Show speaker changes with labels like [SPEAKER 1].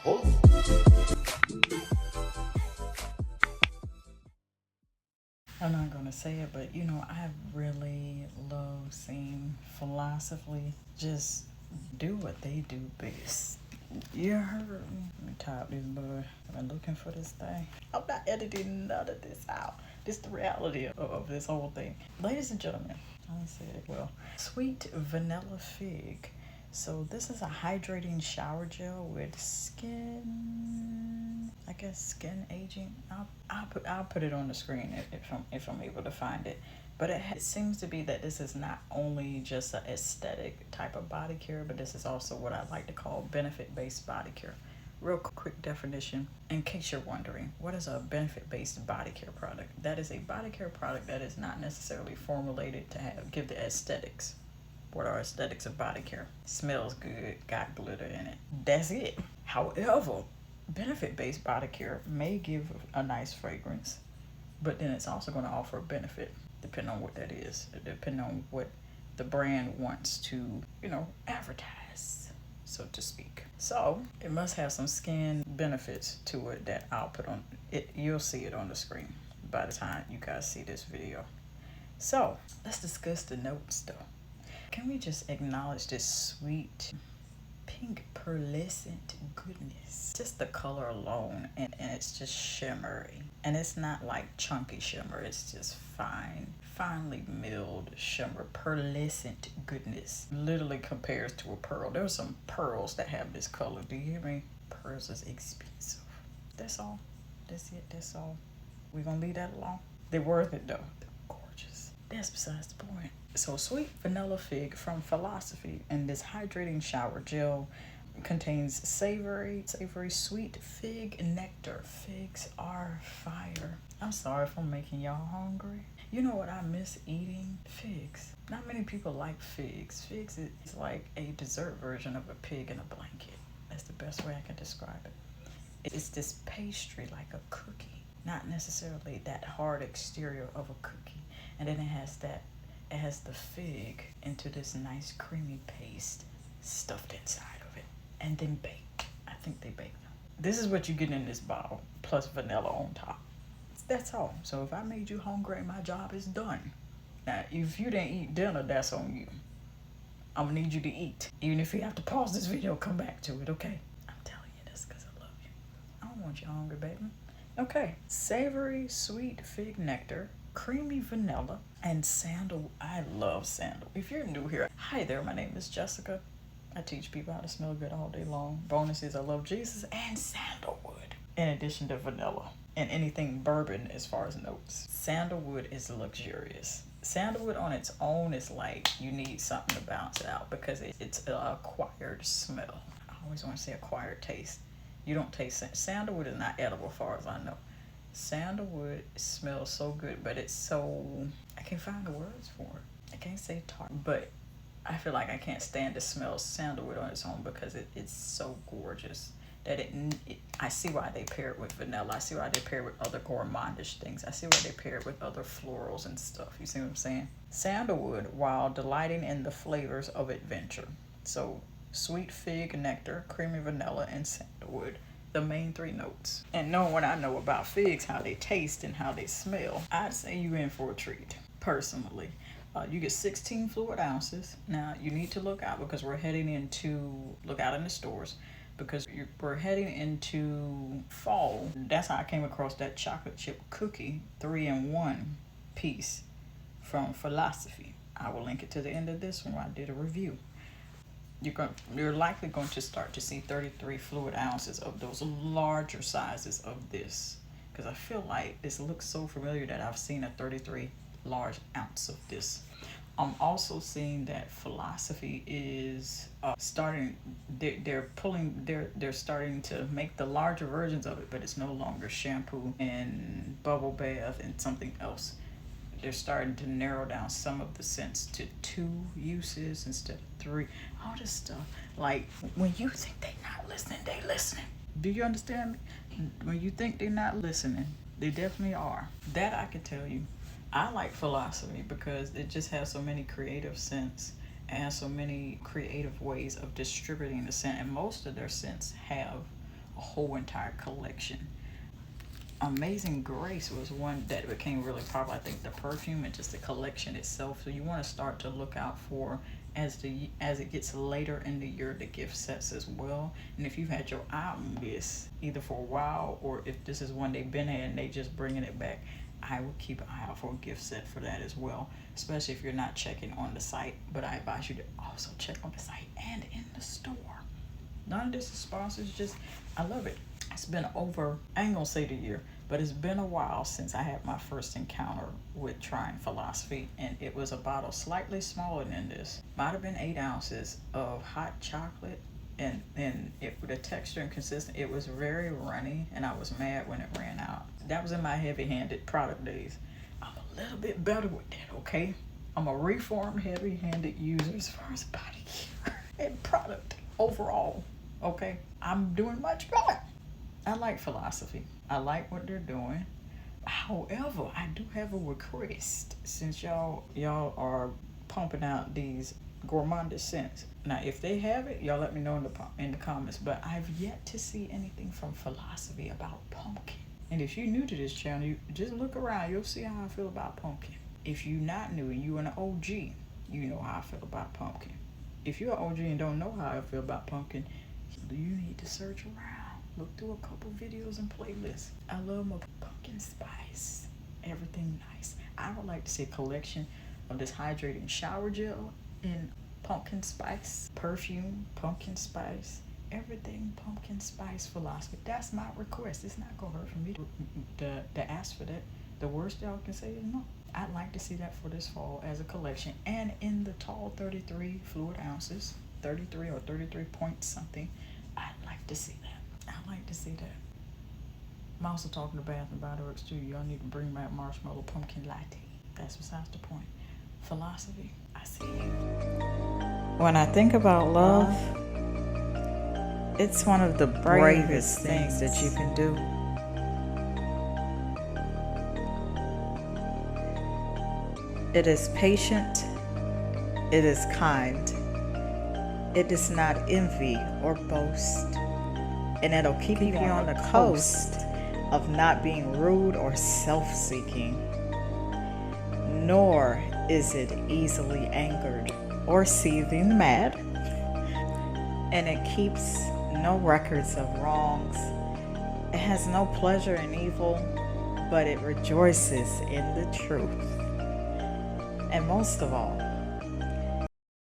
[SPEAKER 1] I'm not gonna say it, but you know, I really love seeing philosophy just do what they do best. You heard me. Let me type this, boy. I've been looking for this thing. I'm not editing none of this out. This is the reality of this whole thing. Ladies and gentlemen, I say it well. Sweet vanilla fig. So this is a hydrating shower gel with skin aging. I'll put it on the screen if I'm able to find it. But it seems to be that this is not only just an aesthetic type of body care, but this is also what I like to call benefit-based body care. Real quick definition, in case you're wondering, what is a benefit-based body care product? That is a body care product that is not necessarily formulated to give the aesthetics. What are aesthetics of body care? Smells good, got glitter in it. That's it. However, benefit-based body care may give a nice fragrance, but then it's also going to offer a benefit, depending on what that is, depending on what the brand wants to, advertise, so to speak. So it must have some skin benefits to it that I'll put on it. You'll see it on the screen by the time you guys see this video. So let's discuss the notes though. Can we just acknowledge this sweet pink pearlescent goodness? Just the color alone, and it's just shimmery. And it's not like chunky shimmer, it's just finely milled shimmer, pearlescent goodness. Literally compares to a pearl. There's some pearls that have this color. Do you hear me? Pearls is expensive. That's all. That's it. That's all. We're gonna leave that alone. They're worth it though. They're gorgeous. That's besides the point. So sweet vanilla fig from Philosophy, and this hydrating shower gel contains savory sweet fig nectar. Figs are fire. I'm sorry if I'm making y'all hungry. You know what I miss eating? Figs. Not many people like figs. Figs is like a dessert version of a pig in a blanket. That's the best way I can describe it. It's this pastry like a cookie, not necessarily that hard exterior of a cookie. And then it has the fig into this nice creamy paste stuffed inside of it and then baked. I think they bake them. This is what you get in this bottle plus vanilla on top. That's all. So if I made you hungry, my job is done. Now, if you didn't eat dinner, that's on you. I'm gonna need you to eat. Even if you have to pause this video, come back to it, okay? I'm telling you this because I love you. I don't want you hungry, baby. Okay. Savory sweet fig nectar, creamy vanilla, and sandal. I love sandal. If you're new here, hi there, my name is Jessica. I teach people how to smell good all day long. Bonus is I love Jesus and sandalwood, in addition to vanilla and anything bourbon as far as notes. Sandalwood is luxurious. Sandalwood on its own is like you need something to bounce it out because it's an acquired smell. I always want to say acquired taste. You don't taste sandalwood is not edible as far as I know. Sandalwood smells so good, but it's so, I can't find the words for it. I can't say tart, but I feel like I can't stand to smell sandalwood on its own because it's so gorgeous that I see why they pair it with vanilla. I see why they pair it with other gourmandish things. I see why they pair it with other florals and stuff. You see what I'm saying? Sandalwood, while delighting in the flavors of adventure. So sweet fig nectar, creamy vanilla, and sandalwood. The main three notes. And knowing what I know about figs, how they taste and how they smell, I'd say you're in for a treat, personally. You get 16 fluid ounces. Now, you need to look out because we're heading into, look out in the stores, because we're heading into fall. That's how I came across that chocolate chip cookie 3-in-1 piece from Philosophy. I will link it to the end of this one where I did a review. You're likely going to start to see 33 fluid ounces of those larger sizes of this, because I feel like this looks so familiar that I've seen a 33 large ounce of this. I'm also seeing that Philosophy is starting. They're starting to make the larger versions of it, but it's no longer shampoo and bubble bath and something else. They're starting to narrow down some of the scents to 2 uses instead of 3. All this stuff. Like, when you think they're not listening, they listening. Do you understand me? When you think they're not listening, they definitely are. That I can tell you. I like Philosophy because it just has so many creative scents and so many creative ways of distributing the scent. And most of their scents have a whole entire collection. Amazing Grace was one that became really popular. I think the perfume and just the collection itself. So you want to start to look out for as it gets later in the year, the gift sets as well. And if you've had your eye on this either for a while, or if this is one they've been at and they just bringing it back, I would keep an eye out for a gift set for that as well, especially if you're not checking on the site. But I advise you to also check on the site and in the store. None of this is sponsors, just I love it. It's been over, I ain't gonna say the year, but it's been a while since I had my first encounter with trying Philosophy, and it was a bottle slightly smaller than this. Might have been 8 ounces of hot chocolate, and the texture and consistency, it was very runny, and I was mad when it ran out. That was in my heavy-handed product days. I'm a little bit better with that, okay? I'm a reformed heavy-handed user as far as body care and product overall, okay? I'm doing much better. I like Philosophy. I like what they're doing. However, I do have a request, since y'all are pumping out these gourmand scents. Now, if they have it, y'all let me know in the comments. But I've yet to see anything from Philosophy about pumpkin. And if you're new to this channel, you just look around. You'll see how I feel about pumpkin. If you're not new and you're an OG, you know how I feel about pumpkin. If you're an OG and don't know how I feel about pumpkin, you need to search around. Look through a couple videos and playlists. I love my pumpkin spice. Everything nice. I would like to see a collection of this hydrating shower gel in pumpkin spice, perfume, pumpkin spice, everything pumpkin spice Philosophy. That's my request. It's not gonna hurt for me to ask for that. The worst y'all can say is no. I'd like to see that for this fall as a collection, and in the tall 33 fluid ounces, 33 or 33 point something. I'd like to see that. I like to see that. I'm also talking to Bath and Body Works too. Y'all need to bring back marshmallow pumpkin latte. That's besides the point. Philosophy, I see you. When I think about love, it's one of the bravest things that you can do. It is patient. It is kind. It does not envy or boast. And it'll keep you on the coast of not being rude or self-seeking. Nor is it easily angered or seething mad. And it keeps no records of wrongs. It has no pleasure in evil, but it rejoices in the truth. And most of all,